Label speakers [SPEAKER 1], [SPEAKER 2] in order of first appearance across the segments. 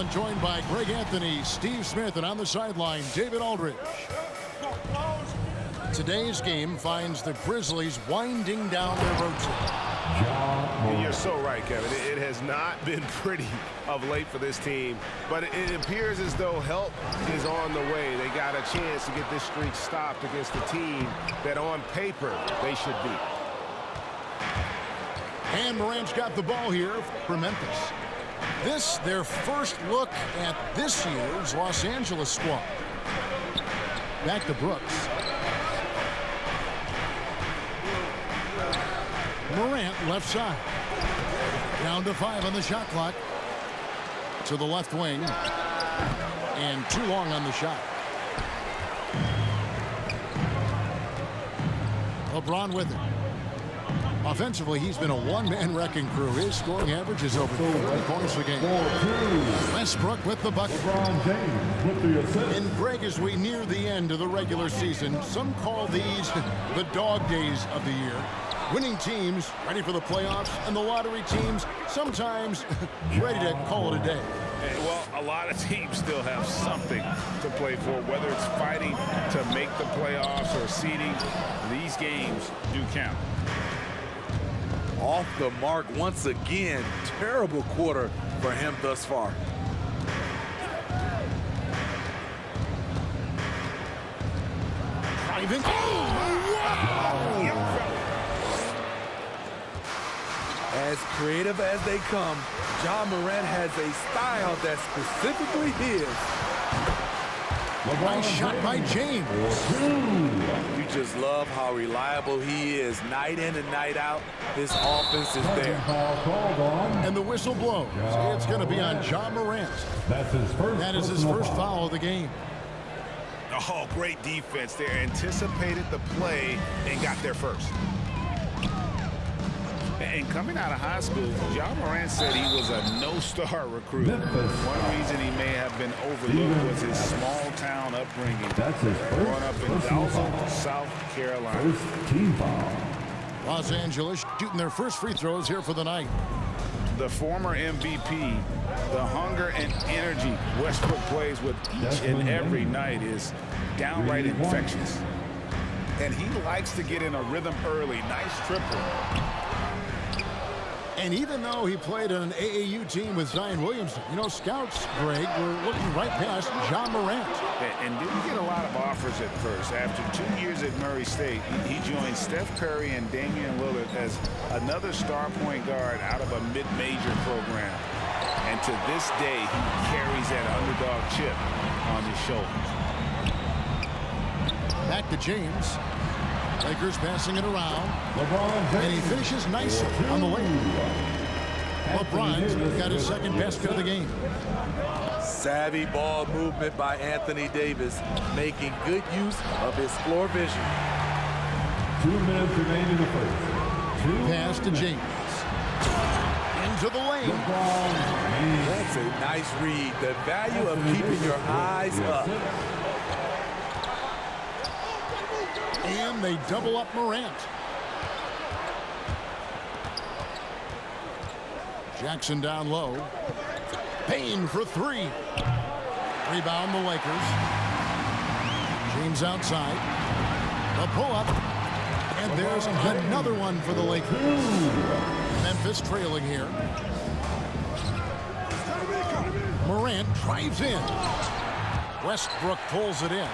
[SPEAKER 1] and joined by Greg Anthony, Steve Smith, and on the sideline, David Aldridge. Today's game finds the Grizzlies winding down their road trip.
[SPEAKER 2] And you're so right, Kevin. It has not been pretty of late for this team, but it appears as though help is on the way. They got a chance to get this streak stopped against a team that on paper they should beat.
[SPEAKER 1] And Morant's got the ball here for Memphis. This, their first look at this year's Los Angeles squad. Back to Brooks. Morant, left side. Down to 5 on the shot clock. To the left wing. And too long on the shot. LeBron with it. Offensively, he's been a one-man wrecking crew. His scoring average is over 30 points a game. Westbrook with the bucket. And Greg, as we near the end of the regular season, some call these the dog days of the year. Winning teams ready for the playoffs, and the lottery teams sometimes ready to call it a day.
[SPEAKER 3] Well, a lot of teams still have something to play for, whether it's fighting to make the playoffs or seeding. These games do count.
[SPEAKER 4] Off the mark once again. Terrible quarter for him thus far.
[SPEAKER 1] Driving.
[SPEAKER 4] As creative as they come, Ja Morant has a style that's specifically his.
[SPEAKER 1] Nice shot by James.
[SPEAKER 4] You just love how reliable he is night in and night out. His offense is there.
[SPEAKER 1] And the whistle blows. It's going to be on Ja Morant. That is his first foul of the game.
[SPEAKER 3] Oh, great defense there. Anticipated the play and got there first. And coming out of high school, Ja Morant said he was a no-star recruit. One reason he may have been overlooked was his small-town upbringing. Growing up in Dalton, South Carolina.
[SPEAKER 1] Los Angeles shooting their first free throws here for the night.
[SPEAKER 3] The former MVP, the hunger and energy Westbrook plays with each and every night is downright infectious. And he likes to get in a rhythm early. Nice triple.
[SPEAKER 1] And even though he played on an AAU team with Zion Williamson, you know, scouts, Greg, were looking right past Ja Morant.
[SPEAKER 3] And didn't get a lot of offers at first. After 2 years at Murray State, he joined Steph Curry and Damian Lillard as another star point guard out of a mid-major program. And to this day, he carries that underdog chip on his shoulders.
[SPEAKER 1] Back to James. Lakers passing it around. And he finishes nicely on the lane. LeBron's got his second basket of the game.
[SPEAKER 4] Savvy ball movement by Anthony Davis, making good use of his floor vision.
[SPEAKER 5] 2 minutes remaining in the first.
[SPEAKER 1] Pass to James. Into the lane.
[SPEAKER 4] That's a nice read. The value of keeping your eyes up.
[SPEAKER 1] And they double up Morant. Jackson down low. Payne for 3. Rebound the Lakers. James outside. The pull-up. And there's another one for the Lakers. Memphis trailing here. Morant drives in. Westbrook pulls it in.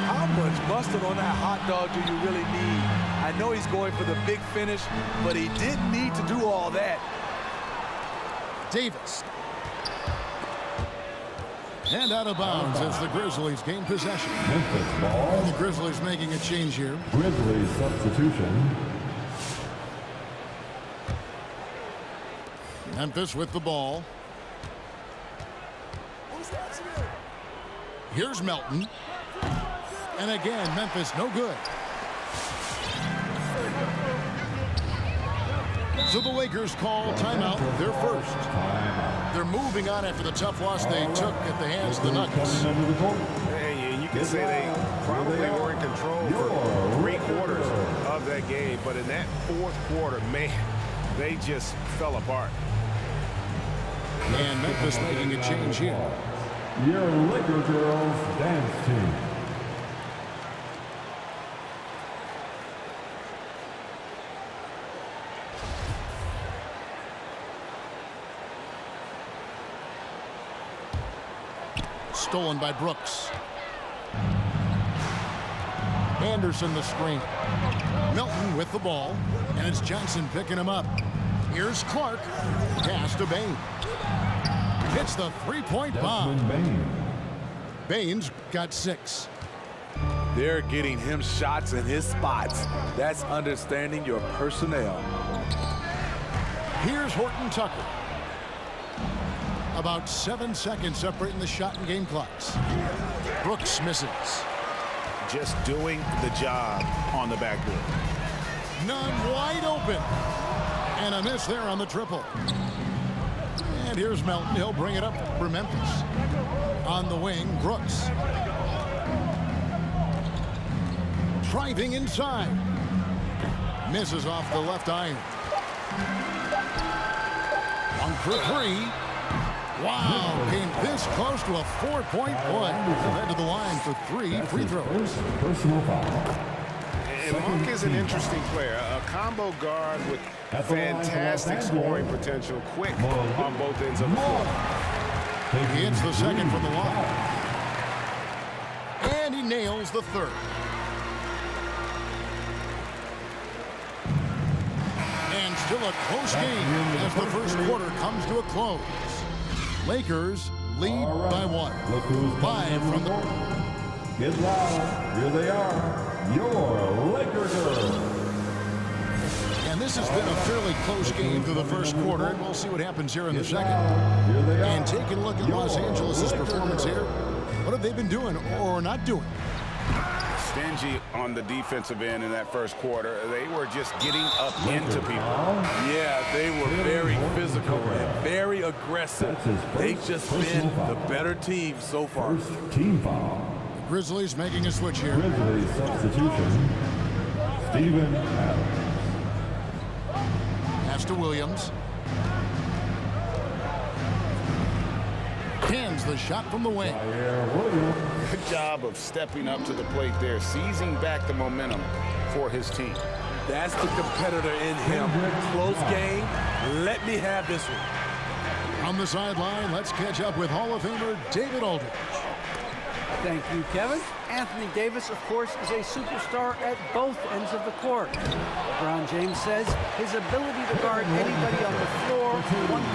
[SPEAKER 4] How much mustard on that hot dog do you really need? I know he's going for the big finish, but he didn't need to do all that.
[SPEAKER 1] Davis. And out of bounds as the Grizzlies gain possession.
[SPEAKER 5] Memphis ball.
[SPEAKER 1] And the Grizzlies making a change here.
[SPEAKER 5] Grizzlies substitution.
[SPEAKER 1] Memphis with the ball. Here's Melton. And again, Memphis no good. So the Lakers call timeout, their first. They're moving on after the tough loss they took at the hands of the Nuggets.
[SPEAKER 2] And you can say they probably were in control for 3 quarters of that game, but in that 4th quarter, man, they just fell apart.
[SPEAKER 1] And Memphis making a change here.
[SPEAKER 5] Your Laker girls dance team.
[SPEAKER 1] Stolen by Brooks. Anderson the screen. Milton with the ball, and it's Johnson picking him up. Here's Clark. Pass to Bain. Hits the three-point bomb. Bain's got 6.
[SPEAKER 4] They're getting him shots in his spots. That's understanding your personnel.
[SPEAKER 1] Here's Horton Tucker. About 7 seconds separating the shot and game clocks. Brooks misses.
[SPEAKER 3] Just doing the job on the backboard.
[SPEAKER 1] None wide open. And a miss there on the triple. And here's Melton. He'll bring it up for Memphis. On the wing, Brooks. Driving inside. Misses off the left iron. 1 for 3. Wow, came this close to a 4-point play. Led to the line for 3 free throws.
[SPEAKER 5] Personal foul.
[SPEAKER 2] And Monk is an interesting player. A combo guard with fantastic scoring potential, quick on both ends of the floor.
[SPEAKER 1] He hits the second from the line. And he nails the third. And still a close game as the first quarter comes to a close. Lakers lead by 1. 5 from the...
[SPEAKER 5] Get loud. Here they are. Your Laker girls.
[SPEAKER 1] And this has been a fairly close game through the first quarter, and we'll see what happens here in the second.
[SPEAKER 5] Here they are.
[SPEAKER 1] And taking a look at Los Angeles' performance here, what have they been doing or not doing?
[SPEAKER 3] Stingy on the defensive end in that first quarter. They were just getting up into people.
[SPEAKER 4] Yeah, they were very physical and very aggressive. They've just been the better team so far.
[SPEAKER 5] First team foul.
[SPEAKER 1] Grizzlies making a switch here.
[SPEAKER 5] Grizzlies substitution. Steven Adams.
[SPEAKER 1] Pass to Williams. Hands the shot from the wing.
[SPEAKER 3] Good job of stepping up to the plate there, seizing back the momentum for his team.
[SPEAKER 4] That's the competitor in him. Close game. Let me have this one.
[SPEAKER 1] On the sideline, let's catch up with Hall of Famer David Aldridge.
[SPEAKER 6] Thank you, Kevin. Anthony Davis, of course, is a superstar at both ends of the court. LeBron James says his ability to guard anybody on the floor, 1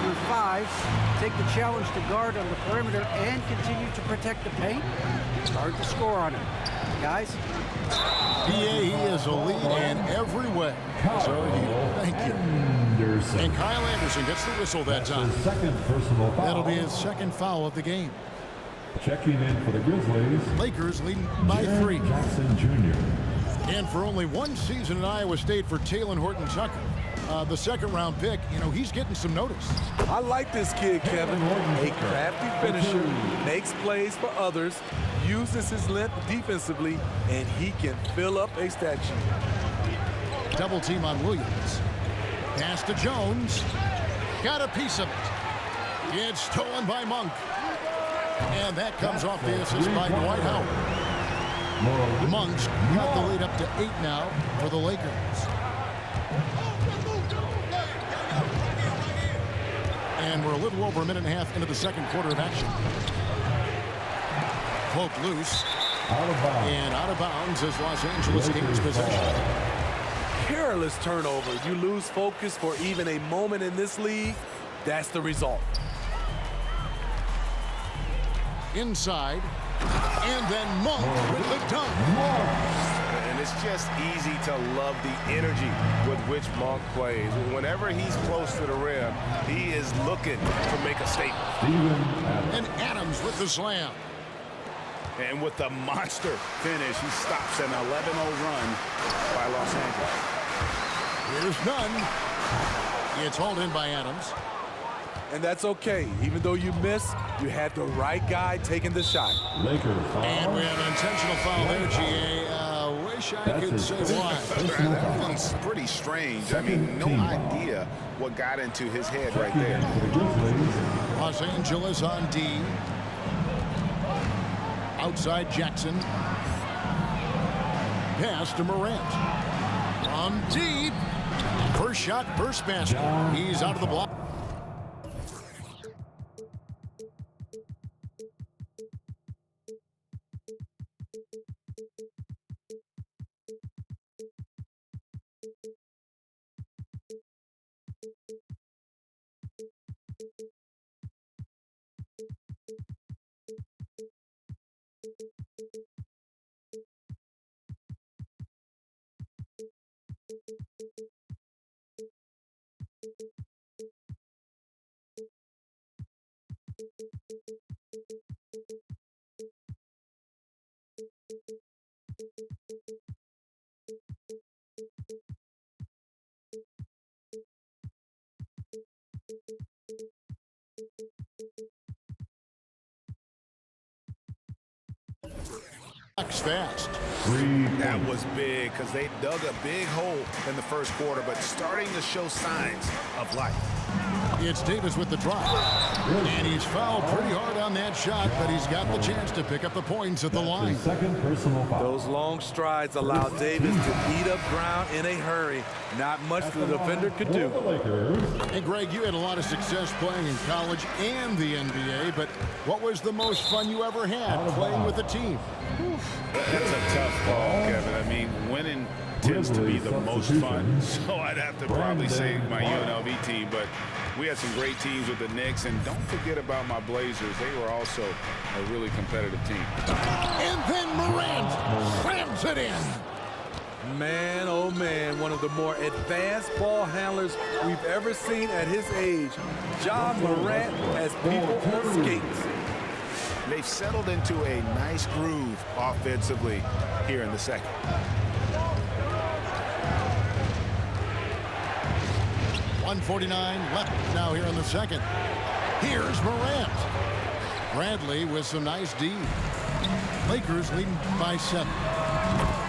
[SPEAKER 6] through 5, take the challenge to guard on the perimeter and continue to protect the paint, it's hard to score on him. Guys?
[SPEAKER 1] He is a lead in every way. So, thank you. And Kyle Anderson gets the whistle that time.
[SPEAKER 5] His second personal foul.
[SPEAKER 1] That'll be his second foul of the game.
[SPEAKER 5] Checking in for the Grizzlies.
[SPEAKER 1] Lakers leading by 3.
[SPEAKER 5] Jackson Jr.
[SPEAKER 1] And for only 1 season in Iowa State for Talen Horton Tucker, the second-round pick, you know, he's getting some notice.
[SPEAKER 4] I like this kid, Kevin. A crafty finisher, makes plays for others, uses his length defensively, and he can fill up a stat sheet.
[SPEAKER 1] Double team on Williams. Pass to Jones. Got a piece of it. It's stolen by Monk. And that comes off the assist by Dwight Howard. Monk's got the lead up to 8 now for the Lakers. And we're a little over a minute and a half into the second quarter of action. Poke loose. And out of bounds as Los Angeles gains possession.
[SPEAKER 4] Careless turnover. You lose focus for even a moment in this league. That's the result.
[SPEAKER 1] Inside, and then Monk with the dunk.
[SPEAKER 2] And it's just easy to love the energy with which Monk plays. Whenever he's close to the rim, he is looking to make a statement.
[SPEAKER 1] And Adams with the slam.
[SPEAKER 3] And with the monster finish, he stops an 11-0 run by Los Angeles.
[SPEAKER 1] Here's none. It's hauled in by Adams.
[SPEAKER 4] And that's okay. Even though you miss, you had the right guy taking the shot.
[SPEAKER 5] Lakers.
[SPEAKER 1] And we have an intentional foul there, G.A. Wish I could say why.
[SPEAKER 3] That one's pretty strange. I mean, no idea what got into his head right there.
[SPEAKER 1] Los Angeles on D. Outside Jackson. Pass to Morant. From deep. First shot, first basket. He's out of the block. Fast.
[SPEAKER 2] That was big because they dug a big hole in the first quarter, but starting to show signs of life.
[SPEAKER 1] It's Davis with the drive. And he's fouled pretty hard on that shot, but he's got the chance to pick up the points at the line.
[SPEAKER 5] Second personal foul.
[SPEAKER 4] Those long strides allow Davis to eat up ground in a hurry. Not much the defender could do.
[SPEAKER 1] Hey, Greg, you had a lot of success playing in college and the NBA, but what was the most fun you ever had playing with a team?
[SPEAKER 3] That's a tough call, Kevin. I mean, winning tends to be the most fun, so I'd have to probably say my UNLV team, but we had some great teams with the Knicks, and don't forget about my Blazers. They were also a really competitive team.
[SPEAKER 1] And then Morant slams it in.
[SPEAKER 4] Man, oh man, one of the more advanced ball handlers we've ever seen at his age. John Morant has people on skates.
[SPEAKER 2] They've settled into a nice groove offensively here in the second.
[SPEAKER 1] .149 left now here in the second. Here's Morant. Bradley with some nice D. Lakers leading by 7.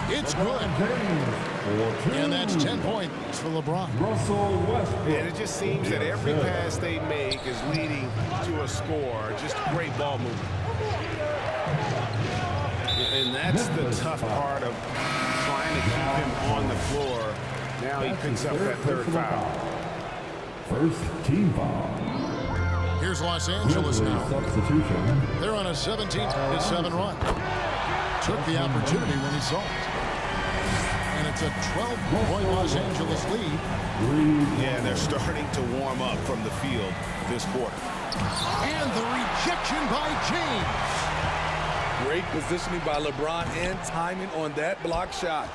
[SPEAKER 1] It's good. And that's 10 points for LeBron.
[SPEAKER 2] And it just seems that every pass they make is leading to a score. Just great ball movement. And that's the tough part of trying to keep him on the floor. Now he picks up that third foul.
[SPEAKER 5] First team foul.
[SPEAKER 1] Here's Los Angeles now.
[SPEAKER 5] Substitution.
[SPEAKER 1] They're on a 17-7 run. Took the opportunity when he saw it. And it's a 12-point Los Angeles lead.
[SPEAKER 2] Yeah, they're starting to warm up from the field this quarter.
[SPEAKER 1] And the rejection by James.
[SPEAKER 4] Great positioning by LeBron and timing on that block shot.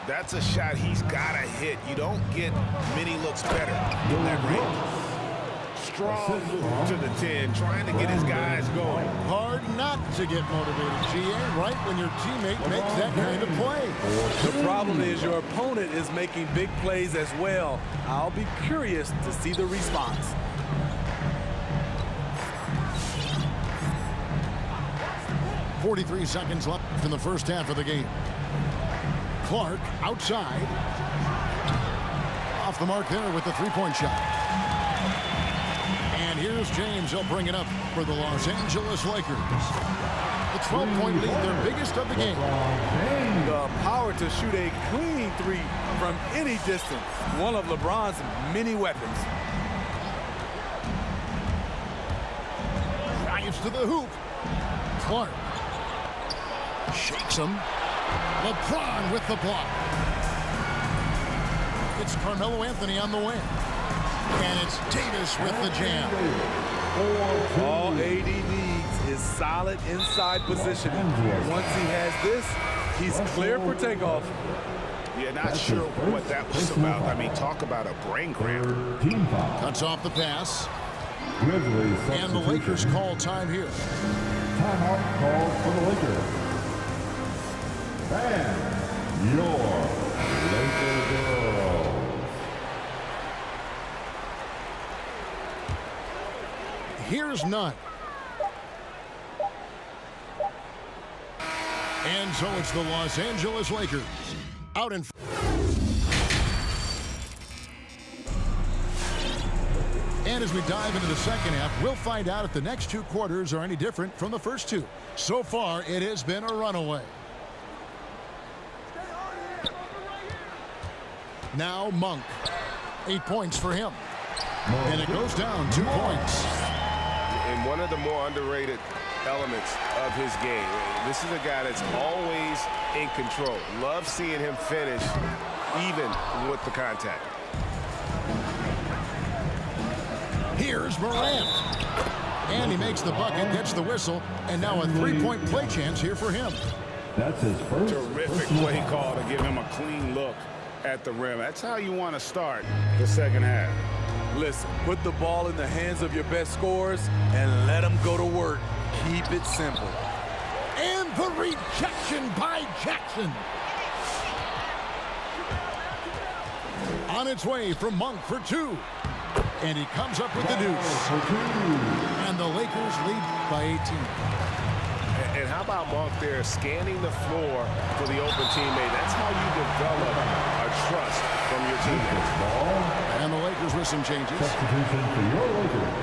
[SPEAKER 2] That's a shot he's got to hit. You don't get many looks better in that range. Strong move to the 10, trying to get his guys going.
[SPEAKER 1] Hard not to get motivated, GA, right when your teammate makes that kind of play.
[SPEAKER 4] The problem is your opponent is making big plays as well. I'll be curious to see the response.
[SPEAKER 1] .43 seconds left in the first half of the game. Clark outside. Off the mark there with the three-point shot. And here's James. He'll bring it up for the Los Angeles Lakers. The 12-point lead, their biggest of the game.
[SPEAKER 4] The power to shoot a clean three from any distance. One of LeBron's many weapons.
[SPEAKER 1] Drives to the hoop. Clark. Shakes him. LeBron with the block. It's Carmelo Anthony on the wing. And it's Davis with the jam.
[SPEAKER 4] All AD needs is solid inside positioning. Once he has this, he's clear for takeoff.
[SPEAKER 2] Yeah, not sure what that was about. I mean, talk about a brain cramp.
[SPEAKER 1] Cuts off the pass.
[SPEAKER 5] Grizzlies
[SPEAKER 1] And the Lakers call time here.
[SPEAKER 5] Timeout called for the Lakers. And your Laker girls.
[SPEAKER 1] Here's none. And so it's the Los Angeles Lakers out in front. And as we dive into the second half, we'll find out if the next two quarters are any different from the first two. So far, it has been a runaway. Now Monk. 8 points for him. And it goes down 2 points.
[SPEAKER 2] And one of the more underrated elements of his game. This is a guy that's always in control. Love seeing him finish even with the contact.
[SPEAKER 1] Here's Morant. And he makes the bucket, gets the whistle, and now a three-point play chance here for him.
[SPEAKER 5] That's his first.
[SPEAKER 3] Terrific play call to give him a clean look at the rim. That's how you want to start the second half.
[SPEAKER 4] Listen, put the ball in the hands of your best scorers and let them go to work. Keep it simple.
[SPEAKER 1] And the rejection by Jackson. On its way from Monk for two. And he comes up with the deuce. And the Lakers lead by 18.
[SPEAKER 2] And how about Monk there scanning the floor for the open teammate? That's how you develop a trust from your teammates.
[SPEAKER 1] And the Lakers with some changes.
[SPEAKER 5] Substitution for your Lakers.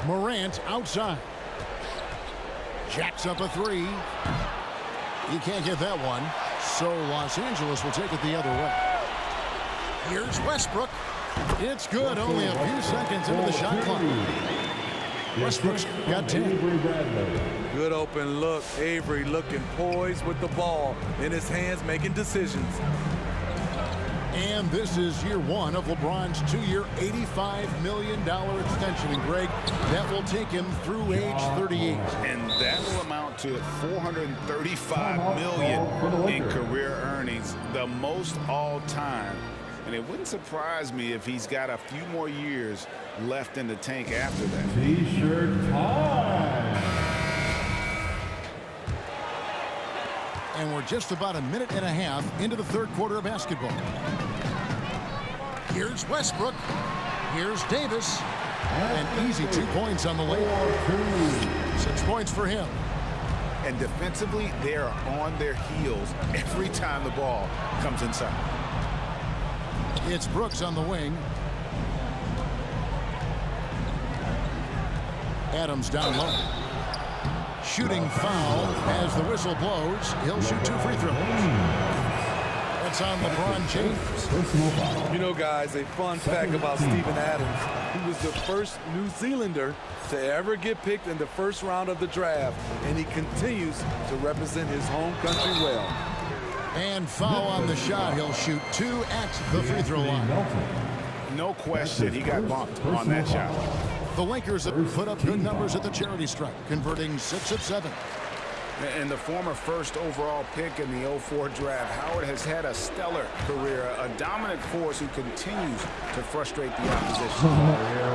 [SPEAKER 1] Morant outside. Jacks up a three. He can't get that one. So Los Angeles will take it the other way. Here's Westbrook. It's good. Only a few seconds into the shot clock. Westbrook's got 10.
[SPEAKER 4] Good open look. Avery looking poised with the ball in his hands, making decisions.
[SPEAKER 1] And this is year one of LeBron's two-year, $85 million extension. And Greg, that will take him through age 38.
[SPEAKER 3] And that will amount to $435 million in career earnings, the most all time. And it wouldn't surprise me if he's got a few more years left in the tank after that.
[SPEAKER 5] T-shirt time.
[SPEAKER 1] And we're just about a minute and a half into the third quarter of basketball. Here's Westbrook. Here's Davis. And easy 2 points on the layup. 6 points for him.
[SPEAKER 3] And defensively, they are on their heels every time the ball comes inside.
[SPEAKER 1] It's Brooks on the wing. Adams down low. Shooting foul as the whistle blows. He'll shoot 2 free throws. That's on LeBron James.
[SPEAKER 4] You know, guys, a fun fact about Steven Adams. He was the first New Zealander to ever get picked in the first round of the draft, and he continues to represent his home country well.
[SPEAKER 1] And foul on the shot. He'll shoot 2 at the free throw line.
[SPEAKER 3] No question he got bumped on that shot.
[SPEAKER 1] The Lakers have put up good numbers at the charity stripe, converting 6 of 7.
[SPEAKER 3] And the former first overall pick in the 04 draft, Howard has had a stellar career, a dominant force who continues to frustrate the opposition.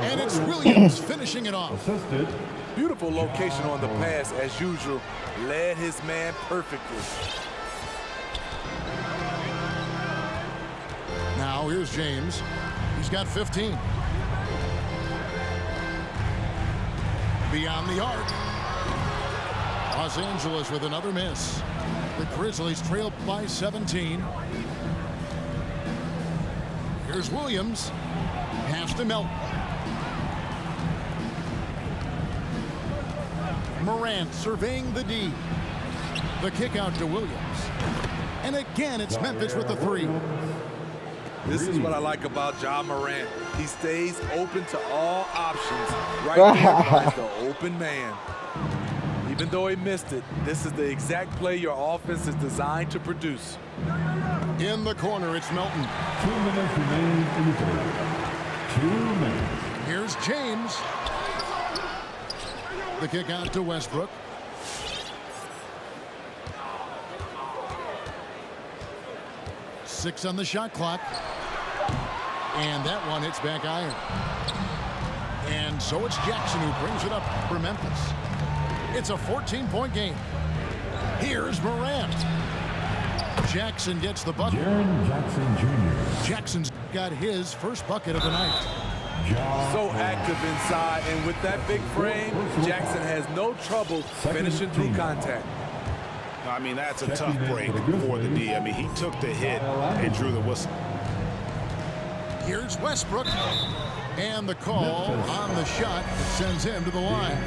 [SPEAKER 1] And it's Williams finishing it off.
[SPEAKER 5] Assisted.
[SPEAKER 4] Beautiful location on the pass as usual. Led his man perfectly.
[SPEAKER 1] Now here's James. He's got 15. Beyond the arc. Los Angeles with another miss. The Grizzlies trail by 17. Here's Williams. Pass to Melton. Morant surveying the D. The kick out to Williams. And again, it's Memphis with the 3.
[SPEAKER 4] This is what I like about Ja Morant. He stays open to all options. Right there finds the open man. Even though he missed it, this is the exact play your offense is designed to produce.
[SPEAKER 1] In the corner, it's Melton.
[SPEAKER 5] 2 minutes remaining in the third. 2 minutes.
[SPEAKER 1] Here's James. The kick out to Westbrook. Six on the shot clock. And that one hits back iron. And so it's Jackson who brings it up for Memphis. It's a 14-point game. Here's Morant. Jackson gets the bucket.
[SPEAKER 5] Jaren Jackson Jr.
[SPEAKER 1] Jackson's got his first bucket of the night.
[SPEAKER 4] So active inside, and with that big frame, Jackson has no trouble finishing through contact.
[SPEAKER 3] I mean, that's a tough break for the D. I mean, he took the hit and drew the whistle.
[SPEAKER 1] Here's Westbrook. And the call on the shot that sends him to the line.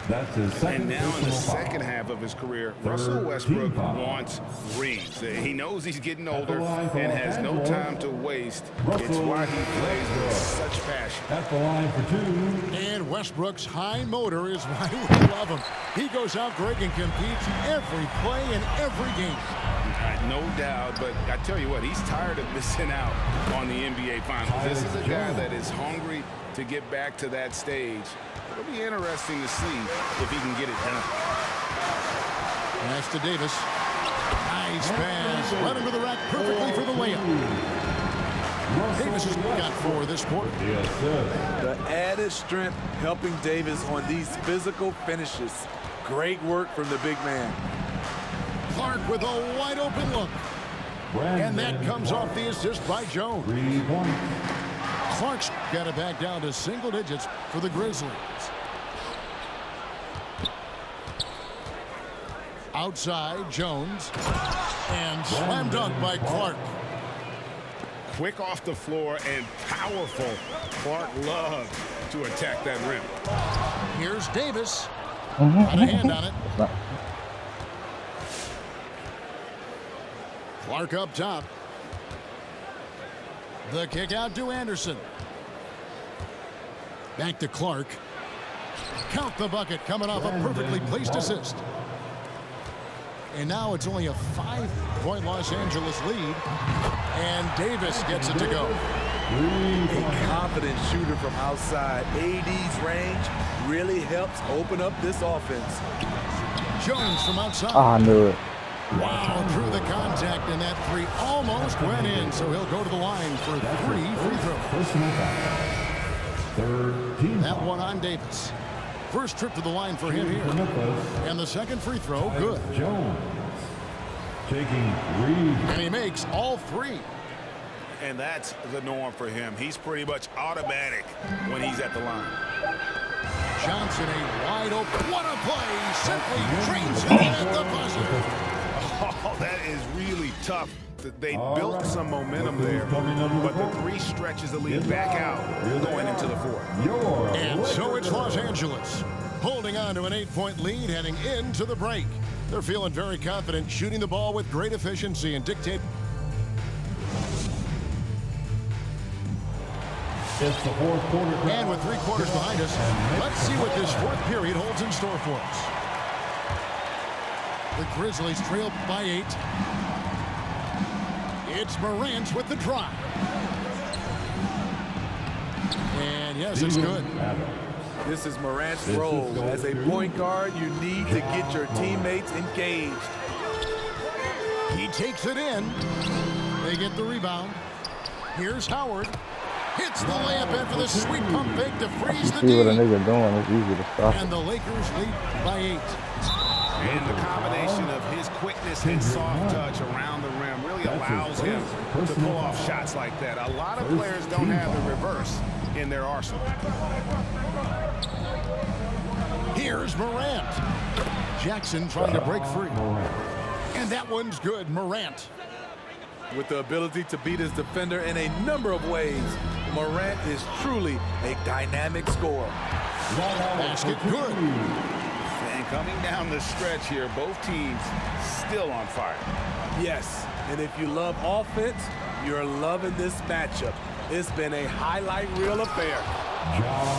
[SPEAKER 5] That's his second.
[SPEAKER 2] And now in the second half of his career, Russell Westbrook wants rings. He knows he's getting older and has no time to waste. It's why he plays with such passion.
[SPEAKER 5] At the line for 2.
[SPEAKER 1] And Westbrook's high motor is why we love him. He goes out, Greg, and competes every play in every game.
[SPEAKER 2] No doubt, but I tell you what, he's tired of missing out on the NBA Finals. This is a guy that is hungry to get back to that stage. It'll be interesting to see if he can get it done.
[SPEAKER 1] Pass to Davis. Nice pass. Led him to the rack perfectly for the layup. Davis has got 4 this quarter.
[SPEAKER 4] The added strength helping Davis on these physical finishes. Great work from the big man.
[SPEAKER 1] Clark with a wide open look. And that comes off the assist by Jones.
[SPEAKER 5] 3 points.
[SPEAKER 1] Clark's got it back down to single digits for the Grizzlies. Outside, Jones. And slam dunk by Clark.
[SPEAKER 2] Quick off the floor and powerful. Clark loves to attack that rim.
[SPEAKER 1] Here's Davis. Got a hand on it. Clark up top. The kick out to Anderson. Back to Clark. Count the bucket coming off a perfectly placed assist. And now it's only a 5-point Los Angeles lead. And Davis gets it to go.
[SPEAKER 4] A confident shooter from outside. AD's range really helps open up this offense.
[SPEAKER 1] Jones from outside.
[SPEAKER 7] Oh, I knew it.
[SPEAKER 1] Wow, through the contact, and that 3 almost went in, so he'll go to the line for 3 free throws. That one on Davis. First trip to the line for him here. And the second free throw, good.
[SPEAKER 5] Jones taking Reed.
[SPEAKER 1] And he makes all 3.
[SPEAKER 2] And that's the norm for him. He's pretty much automatic when he's at the line.
[SPEAKER 1] Johnson, a wide open. What a play. Simply trains him at the buzzer.
[SPEAKER 2] Oh, that is really tough. They built some momentum there, but the 3 stretches the lead back out going into the 4th.
[SPEAKER 1] And so it's Los Angeles holding on to an 8-point lead heading into the break. They're feeling very confident, shooting the ball with great efficiency and dictate.
[SPEAKER 5] It's the 4th quarter.
[SPEAKER 1] And with 3 quarters behind us, let's see what this 4th period holds in store for us. The Grizzlies trail by 8. It's Morant with the drive. And yes, it's good.
[SPEAKER 4] This is Morant's role. As a point guard, you need to get your teammates engaged.
[SPEAKER 1] He takes it in. They get the rebound. Here's Howard. Hits the layup after the sweet pump fake to freeze the
[SPEAKER 7] See what a
[SPEAKER 1] D.
[SPEAKER 7] nigga doing. It's easy to stop.
[SPEAKER 1] And the Lakers lead by 8.
[SPEAKER 2] And the combination of his quickness and soft touch around the rim really allows him to pull off shots like that. A lot of players don't have the reverse in their arsenal.
[SPEAKER 1] Here's Morant. Jackson trying to break free. And that one's good, Morant.
[SPEAKER 4] With the ability to beat his defender in a number of ways, Morant is truly a dynamic scorer.
[SPEAKER 1] Basket good.
[SPEAKER 2] And coming down the stretch here, both teams still on fire.
[SPEAKER 4] Yes, and if you love offense, you're loving this matchup. It's been a highlight reel affair.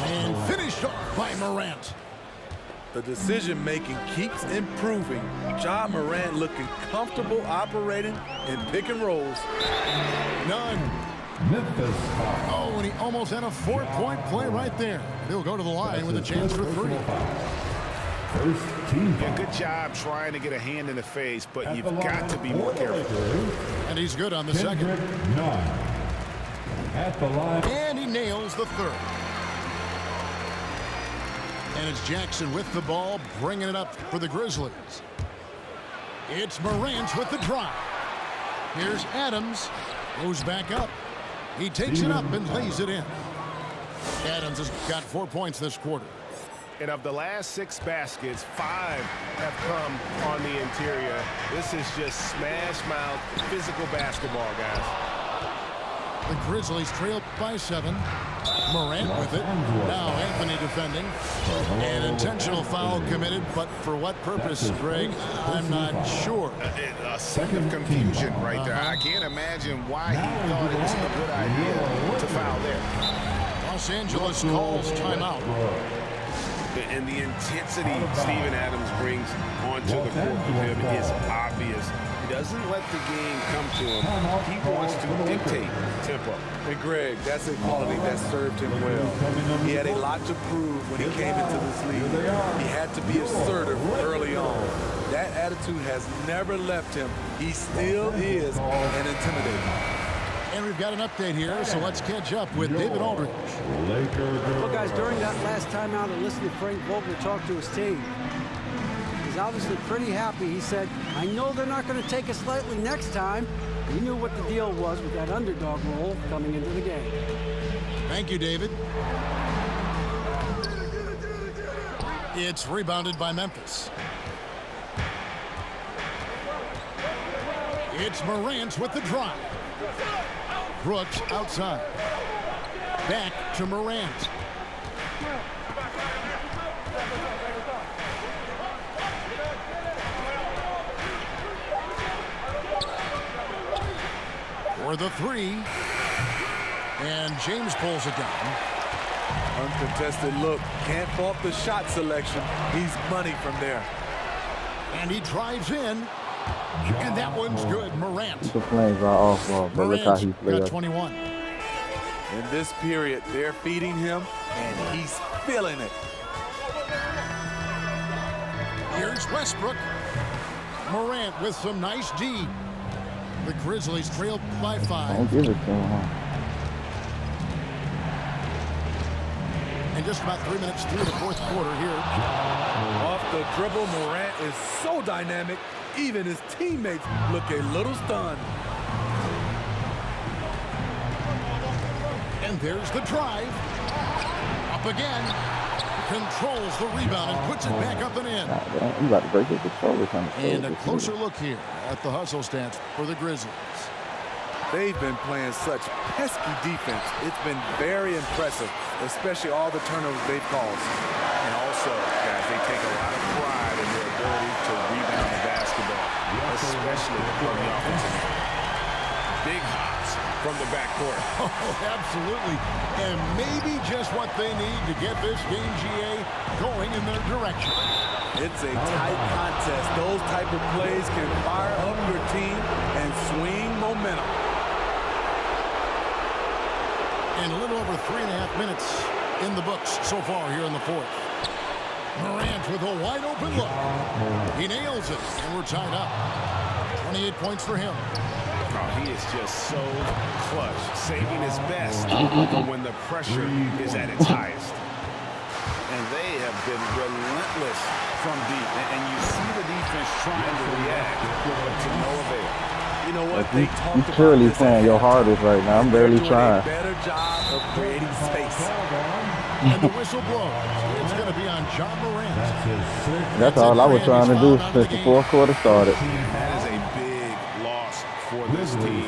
[SPEAKER 1] And finished off by Morant.
[SPEAKER 4] The decision-making keeps improving. Ja Morant looking comfortable operating in pick and rolls.
[SPEAKER 1] None.
[SPEAKER 5] Memphis.
[SPEAKER 1] Oh, and he almost had a 4-point play right there. He'll go to the line with a chance for 3.
[SPEAKER 5] First team.
[SPEAKER 2] Yeah, good job trying to get a hand in the face, but you've got to be more careful.
[SPEAKER 1] And he's good on the second.
[SPEAKER 5] 9. At the line.
[SPEAKER 1] And he nails the 3rd. And it's Jackson with the ball, bringing it up for the Grizzlies. It's Morant with the drive. Here's Adams. Goes back up. He takes it up and lays it in. Adams has got 4 points this quarter.
[SPEAKER 2] And of the last 6 baskets, 5 have come on the interior. This is just smash mouth physical basketball, guys.
[SPEAKER 1] The Grizzlies trail by 7. Morant with it. Now Anthony defending. An intentional foul committed, but for what purpose, Greg? I'm not sure.
[SPEAKER 3] A scene of confusion right there. I can't imagine why he thought it was a good idea to foul there.
[SPEAKER 1] Los Angeles calls timeout.
[SPEAKER 2] And the intensity Steven Adams brings onto the court with him is obvious. He doesn't let the game come to him. He wants to dictate tempo.
[SPEAKER 4] And Greg, that's a quality that served him well. He had a lot to prove when he came into this league. He had to be assertive early on. That attitude has never left him. He still is an intimidator.
[SPEAKER 1] And we've got an update here, so let's catch up with David Aldridge.
[SPEAKER 6] Well, guys, during that last timeout, I listened to Frank Vogel talk to his team. He's obviously pretty happy. He said, I know they're not going to take us lightly next time. He knew what the deal was with that underdog role coming into the game.
[SPEAKER 1] Thank you, David. It's rebounded by Memphis. It's Morant with the drive. Brooks outside. Back to Morant. For the 3. And James pulls it down.
[SPEAKER 4] Uncontested look. Can't fault the shot selection. He's money from there.
[SPEAKER 1] And he drives in. And that one's good. Morant.
[SPEAKER 7] The Flames are off ball, but look how he played.
[SPEAKER 1] Got 21.
[SPEAKER 4] In this period, they're feeding him, and he's feeling it.
[SPEAKER 1] Here's Westbrook. Morant with some nice D. The Grizzlies trail by 5.
[SPEAKER 7] Don't give it to him, huh?
[SPEAKER 1] And just about 3 minutes through the fourth quarter here.
[SPEAKER 4] Off the dribble, Morant is so dynamic. Even his teammates look a little stunned.
[SPEAKER 1] And there's the drive. Up again. Controls the rebound and puts it back up and in.
[SPEAKER 7] You about to break his controller.
[SPEAKER 1] And a closer look here at the hustle stats for the Grizzlies.
[SPEAKER 4] They've been playing such pesky defense. It's been very impressive, especially all the turnovers they've caused.
[SPEAKER 3] And also, guys, they take a lot of pride in their ability to rebound the basketball, especially from the offensive end. Big hops from the backcourt.
[SPEAKER 1] Oh, absolutely. And maybe just what they need to get this game, GA, going in their direction.
[SPEAKER 4] It's a tight contest. Those type of plays can fire up your team and swing momentum.
[SPEAKER 1] And a little over 3.5 minutes in the books so far here in the fourth. Morant with a wide open look. He nails it, and we're tied up. 28 points for him.
[SPEAKER 2] Oh, he is just so clutch, saving his best for when the pressure is at its highest.
[SPEAKER 3] And they have been relentless from deep. And you see the defense trying to react to no avail.
[SPEAKER 4] You know what?
[SPEAKER 7] You clearly playing your hardest right now. I'm barely trying.
[SPEAKER 4] A better job of creating space.
[SPEAKER 1] And the whistle blows. It's going to be on John Morant.
[SPEAKER 7] That's all I was trying to do since the fourth quarter started.
[SPEAKER 2] That is a big loss for this team.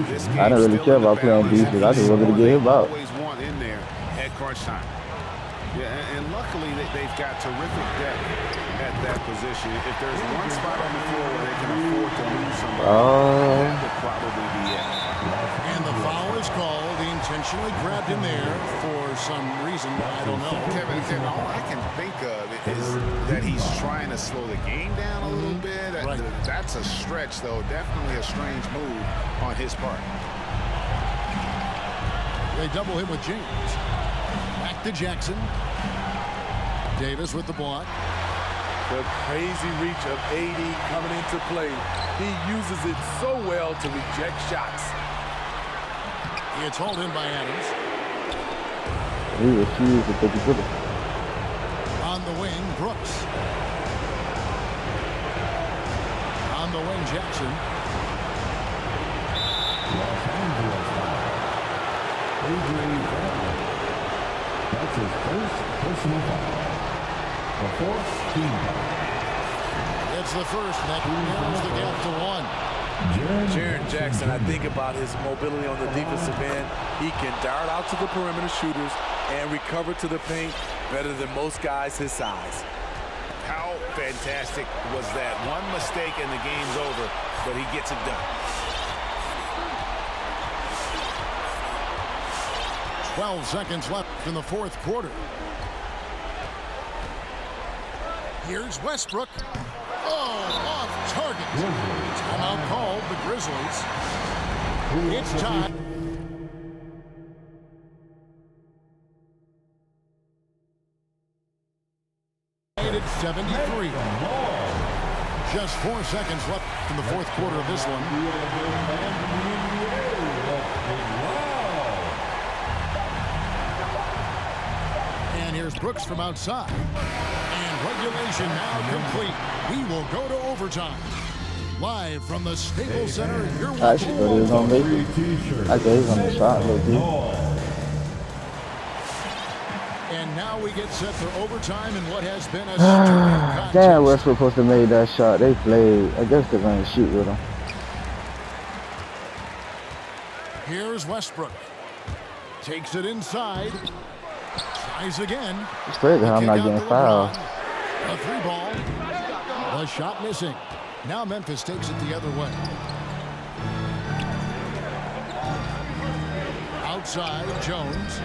[SPEAKER 2] This
[SPEAKER 7] I didn't really care about playing defense. I just wanted to get him out.
[SPEAKER 2] Always want in there at crunch time. Yeah, and luckily they've got terrific depth at that position. If there's one spot on the floor where they can afford to lose somebody, that would probably be it.
[SPEAKER 1] And the foul is called. He intentionally grabbed him there for some reason. I don't know.
[SPEAKER 3] Kevin, all I can think of is that he's trying to slow the game down a little bit.
[SPEAKER 1] Right.
[SPEAKER 3] That's a stretch, though. Definitely a strange move on his part.
[SPEAKER 1] They double him with James. Back to Jackson. Davis with the block.
[SPEAKER 4] The crazy reach of AD coming into play. He uses it so well to reject shots.
[SPEAKER 1] It's hauled in by Adams.
[SPEAKER 7] He refused to take the dribble.
[SPEAKER 1] On the wing, Brooks. On the wing, Jackson.
[SPEAKER 5] That's his first personal foul. The fourth team foul.
[SPEAKER 1] It's the first, and that narrows the gap to 1.
[SPEAKER 4] Jaren Jackson, I think about his mobility on the defensive end. He can dart out to the perimeter shooters and recover to the paint better than most guys his size.
[SPEAKER 3] How fantastic was that? One mistake and the game's over, but he gets it done.
[SPEAKER 1] 12 seconds left in the fourth quarter. Here's Westbrook. Oh, off target. Timeout called the Grizzlies. It's time. It's 73. Just 4 seconds left in the fourth quarter of this one. And here's Brooks from outside. And regulation now complete. We will go to overtime. Live from the Staples Center, you're watching.
[SPEAKER 7] I gave him the shot,
[SPEAKER 1] And now we get set for overtime in what has been a contest.
[SPEAKER 7] Damn, Westbrook supposed to have made that shot. They played. I guess they're going to shoot with him.
[SPEAKER 1] Here's Westbrook. Takes it inside. Tries again.
[SPEAKER 7] It's crazy how I'm not getting fouled.
[SPEAKER 1] A three ball. The shot missing. Now Memphis takes it the other way. Outside, Jones.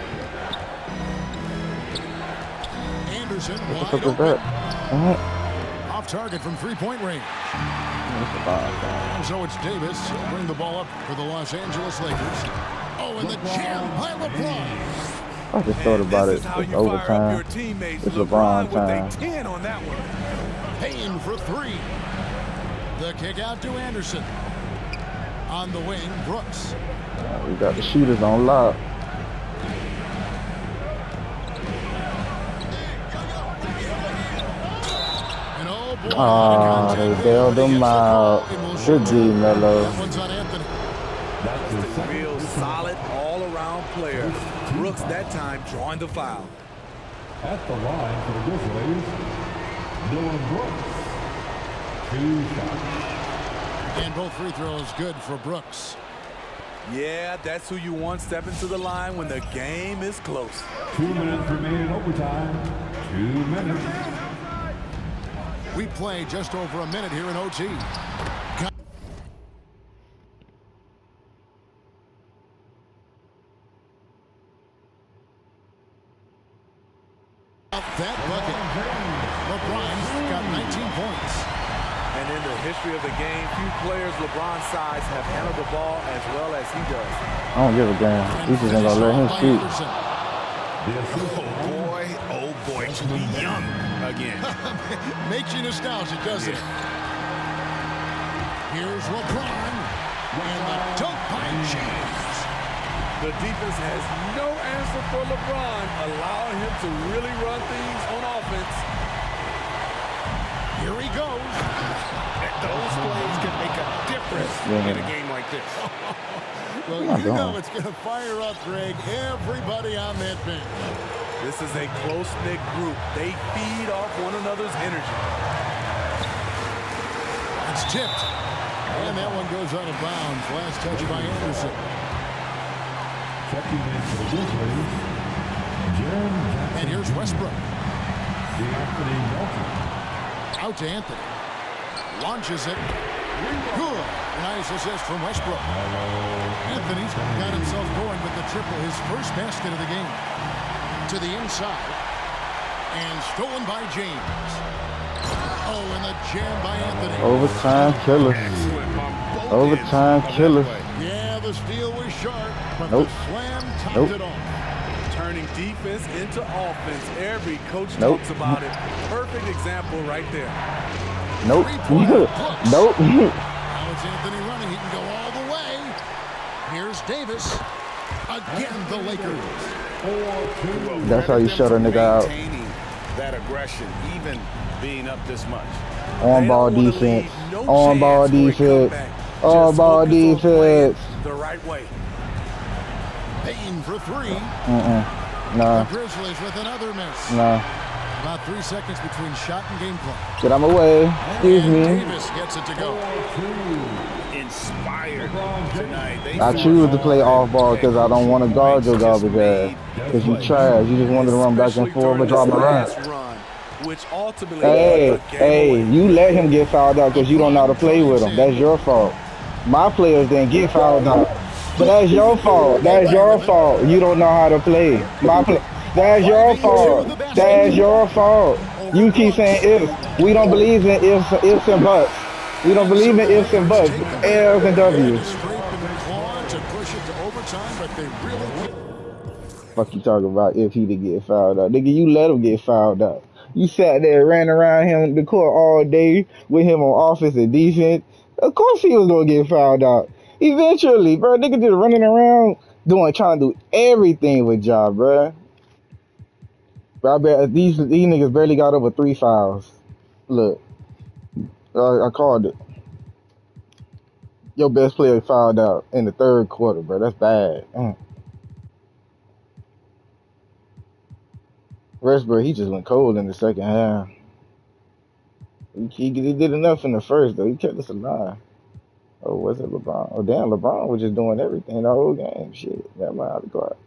[SPEAKER 1] Anderson wide open. Off target from three-point range. So it's Davis. Bring the ball up for the Los Angeles Lakers. Oh, and the jam by LeBron.
[SPEAKER 7] I just thought about it. It's overtime. It's LeBron time.
[SPEAKER 1] Payne for three. The kick out to Anderson. On the wing, Brooks.
[SPEAKER 7] We got the shooters on lock. Oh, they bailed him out. Good D, Melo.
[SPEAKER 4] That's a real solid all-around player. Brooks that time drawing the foul.
[SPEAKER 5] At the line for the Grizzlies, Dylan Brooks. 2 shots.
[SPEAKER 1] And both free throws good for Brooks.
[SPEAKER 4] Yeah, that's who you want stepping to the line when the game is close.
[SPEAKER 5] 2 minutes remaining in overtime. 2 minutes.
[SPEAKER 1] We play just over a minute here in OT. That bucket. LeBron's got 19 points.
[SPEAKER 4] And in the history of the game, few players LeBron's size have handled the ball as well as he does.
[SPEAKER 7] I don't give a damn. He's just gonna let him shoot.
[SPEAKER 3] Oh boy, to be young again.
[SPEAKER 1] Makes you nostalgic, doesn't it? Here's LeBron. And the dunk by James.
[SPEAKER 4] The defense has no answer for LeBron, allowing him to really run things on offense.
[SPEAKER 1] Here he goes.
[SPEAKER 2] Those plays can make a difference in a game like this.
[SPEAKER 1] Well, you know it's going to fire up, Greg, everybody on that bench.
[SPEAKER 4] This is a close-knit group. They feed off one another's energy.
[SPEAKER 1] It's tipped. And that one goes out of bounds. Last touch by Anderson.
[SPEAKER 5] Checking in for the Grizzlies, Jaren Jackson.
[SPEAKER 1] And here's Westbrook.
[SPEAKER 5] Out
[SPEAKER 1] to Anthony. Launches it. Good. Nice assist from Westbrook. Anthony's got himself going with the triple, his first basket of the game. To the inside. And stolen by James. Oh, and the jam by Anthony.
[SPEAKER 7] Overtime killer. Overtime killer.
[SPEAKER 1] Yeah, the steal was sharp, but
[SPEAKER 7] the
[SPEAKER 1] slam topped it off.
[SPEAKER 4] Turning defense into offense. Every coach talks about it. Perfect example right there.
[SPEAKER 7] Nope.
[SPEAKER 1] Nope. Now it's Anthony running. He can go all the way. Here's Davis. Again, the Lakers.
[SPEAKER 7] That's how you shut a nigga out.
[SPEAKER 3] That aggression, even being up this much.
[SPEAKER 7] On ball defense. On ball defense. On ball defense.
[SPEAKER 4] The right way.
[SPEAKER 1] Payne for three.
[SPEAKER 7] Nah.
[SPEAKER 1] The Grizzlies with another miss.
[SPEAKER 7] Nah.
[SPEAKER 1] About 3 seconds between shot and game clock.
[SPEAKER 7] Get out my way. Excuse
[SPEAKER 1] And
[SPEAKER 7] me.
[SPEAKER 1] Davis gets it to go.
[SPEAKER 3] Inspired tonight.
[SPEAKER 7] I choose to play off ball because I don't want to guard your garbage ass. Because you trash. You just wanted to run back and forth with drop my last.
[SPEAKER 4] Which ultimately
[SPEAKER 7] Hey, you let him get fouled out because you don't know how to play with him. That's your fault. My players didn't get fouled out. But that's your fault. That's your fault. You don't know how to play. That's your fault. That's your fault. You keep saying ifs. We don't believe in ifs and buts. We don't believe in ifs and buts. L's and W's. Fuck you talking about if he did get fouled out. Nigga, you let him get fouled out. You sat there, ran around him the court all day with him on offense and defense. Of course he was gonna get fouled out. Eventually, bro, nigga just running around trying to do everything with Ja, bro. Bro, I bet these niggas barely got over 3 fouls. Look, I called it. Your best player fouled out in the 3rd quarter, bro. That's bad. Westbrook, he just went cold in the 2nd half. He did enough in the 1st, though. He kept us alive. Oh, was it LeBron? Oh, damn, LeBron was just doing everything the whole game. Shit, that might have to go out.